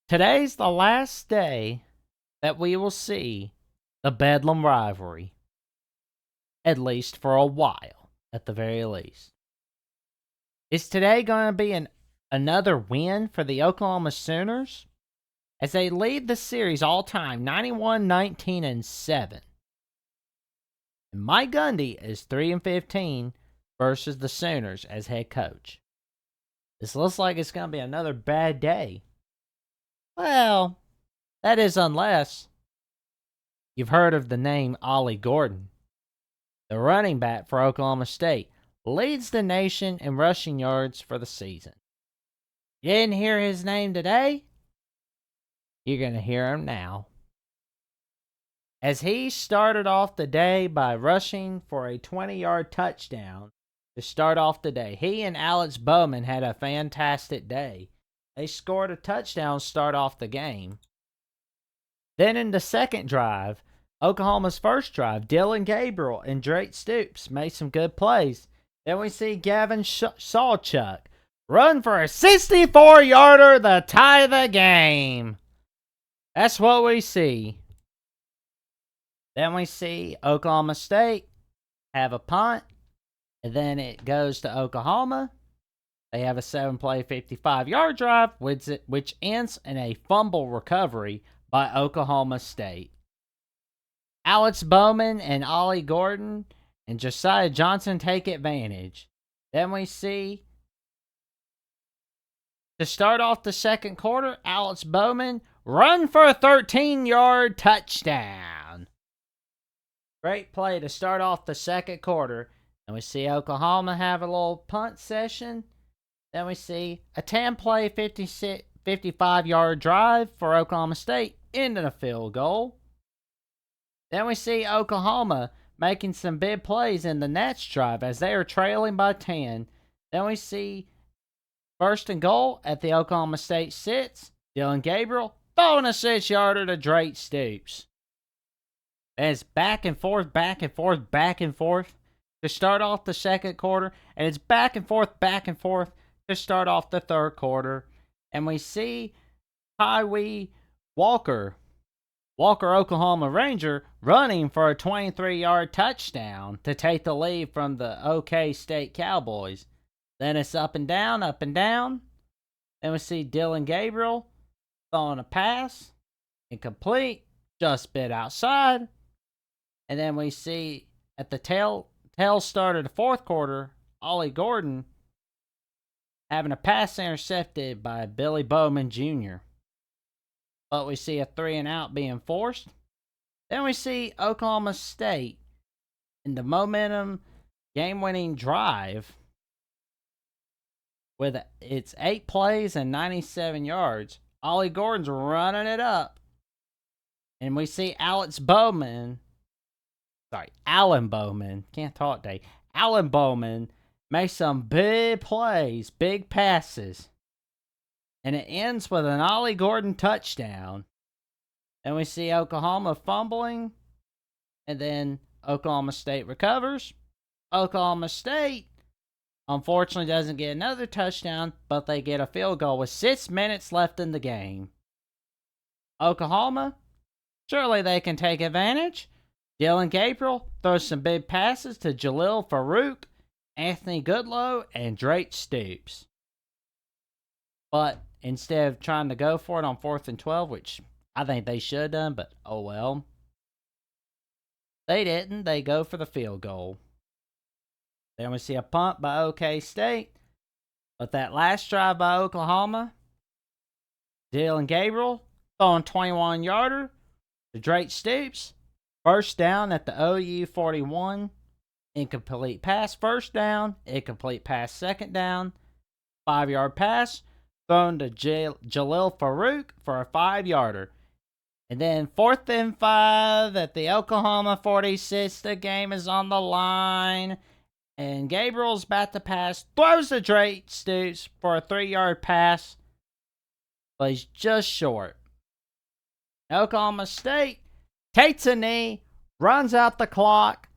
Today's the last day that we will see the Bedlam rivalry, at least for a while, at the very least. Is today going to be another win for the Oklahoma Sooners as they lead the series all time 91, 19, and 7? And Mike Gundy is 3-15 versus the Sooners as head coach. This looks like it's going to be another bad day. Well, that is unless you've heard of the name Ollie Gordon. The running back for Oklahoma State leads the nation in rushing yards for the season. You didn't hear his name today? You're going to hear him now. As he started off the day by rushing for a 20-yard touchdown to start off the day. He and Alex Bowman had a fantastic day. They scored a touchdown to start off the game. Then in the second drive, Oklahoma's first drive, Dylan Gabriel and Drake Stoops made some good plays. Then we see Gavin Sawchuk run for a 64-yarder to tie the game. That's what we see. Then we see Oklahoma State have a punt, and then it goes to Oklahoma. They have a 7-play, 55-yard drive, which ends in a fumble recovery by Oklahoma State. Alex Bowman and Ollie Gordon and Josiah Johnson take advantage. Then we see, to start off the second quarter, Alex Bowman run for a 13-yard touchdown. Great play to start off the second quarter. And we see Oklahoma have a little punt session. Then we see a 10-play, 55-yard drive for Oklahoma State into the field goal. Then we see Oklahoma making some big plays in the next drive as they are trailing by 10. Then we see first and goal at the Oklahoma State 6. Dylan Gabriel throwing a 6-yarder to Drake Stoops. And it's back and forth, back and forth, back and forth to start off the second quarter. And it's back and forth to start off the third quarter. And we see Tyree Walker, Oklahoma Ranger, running for a 23-yard touchdown to take the lead from the OK State Cowboys. Then it's up and down, up and down. Then we see Dylan Gabriel throwing a pass, incomplete, just bit outside. And then we see at the tail start of the fourth quarter, Ollie Gordon having a pass intercepted by Billy Bowman Jr. But we see a 3-and-out being forced. Then we see Oklahoma State in the momentum game-winning drive with its 8 plays and 97 yards. Ollie Gordon's running it up. And we see Alan Bowman, can't talk today. Alan Bowman makes some big plays, big passes. And it ends with an Ollie Gordon touchdown. Then we see Oklahoma fumbling. And then Oklahoma State recovers. Oklahoma State, unfortunately, doesn't get another touchdown, but they get a field goal with 6 minutes left in the game. Oklahoma, surely they can take advantage. Dylan Gabriel throws some big passes to Jalil Farouk, Anthony Goodlow, and Drake Stoops. But instead of trying to go for it on 4th and 12, which I think they should have done, but oh well. They didn't. They go for the field goal. Then we see a punt by OK State. But that last drive by Oklahoma, Dylan Gabriel throwing 21-yarder to Drake Stoops. First down at the OU 41. Incomplete pass, first down. Incomplete pass, second down. 5-yard pass thrown to Jalil Farouk for a 5-yarder. And then 4th and 5 at the Oklahoma 46. The game is on the line. And Gabriel's about to pass. Throws to Drake Stoops for a 3-yard pass. But he's just short. Oklahoma State takes a knee, runs out the clock,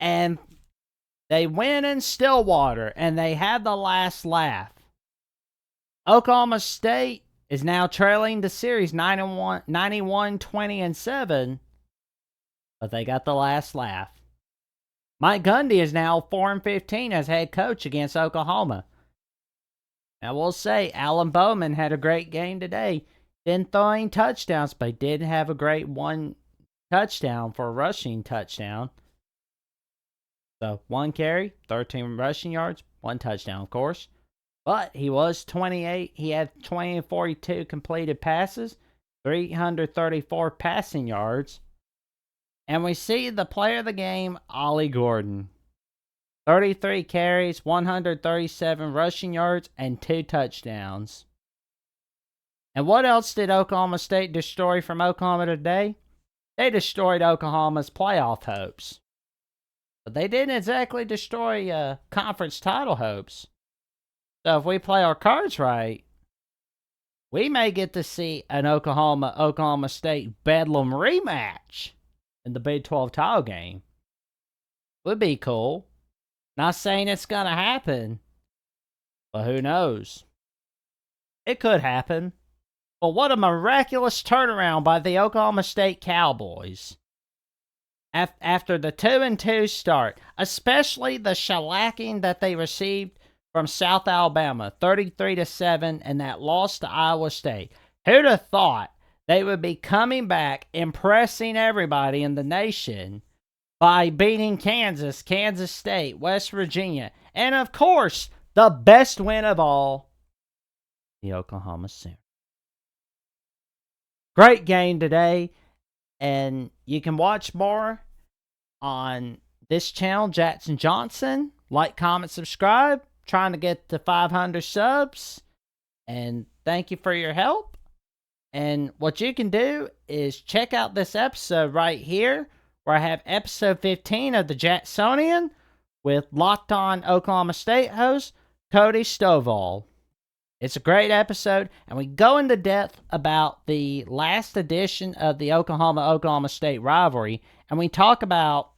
and they win in Stillwater, and they had the last laugh. Oklahoma State is now trailing the series 91-20-7, but they got the last laugh. Mike Gundy is now 4-15 as head coach against Oklahoma. Now, we'll say Alan Bowman had a great game today. Didn't throw any touchdowns, but he did have a great one touchdown for a rushing touchdown. So, 1 carry, 13 rushing yards, 1 touchdown, of course. But he was 28. He had 20 and 42 completed passes, 334 passing yards. And we see the player of the game, Ollie Gordon. 33 carries, 137 rushing yards, and 2 touchdowns. And what else did Oklahoma State destroy from Oklahoma today? They destroyed Oklahoma's playoff hopes. But they didn't exactly destroy conference title hopes. So if we play our cards right, we may get to see an Oklahoma State Bedlam rematch in the Big 12 title game. Would be cool. Not saying it's going to happen, but who knows? It could happen. But what a miraculous turnaround by the Oklahoma State Cowboys. After the 2-2 start, especially the shellacking that they received from South Alabama, 33-7, and that loss to Iowa State. Who'd have thought they would be coming back, impressing everybody in the nation by beating Kansas, Kansas State, West Virginia, and of course, the best win of all, the Oklahoma Sooners. Great game today, and you can watch more on this channel, Jackson Johnson. Like, comment, subscribe. Trying to get to 500 subs, and thank you for your help. And what you can do is check out this episode right here, where I have episode 15 of the Jacksonian with Locked On Oklahoma State host Cody Stovall. It's a great episode, and we go into depth about the last edition of the Oklahoma State rivalry, and we talk about,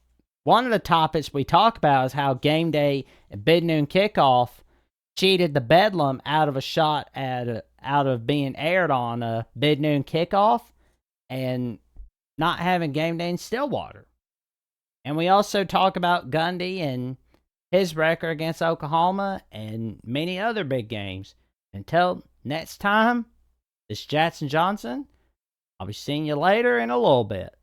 one of the topics we talk about is how game day and Big Noon Kickoff cheated the Bedlam out of a shot out of being aired on a Big Noon Kickoff and not having game day in Stillwater. And we also talk about Gundy and his record against Oklahoma and many other big games. Until next time, this is Jackson Johnson. I'll be seeing you later in a little bit.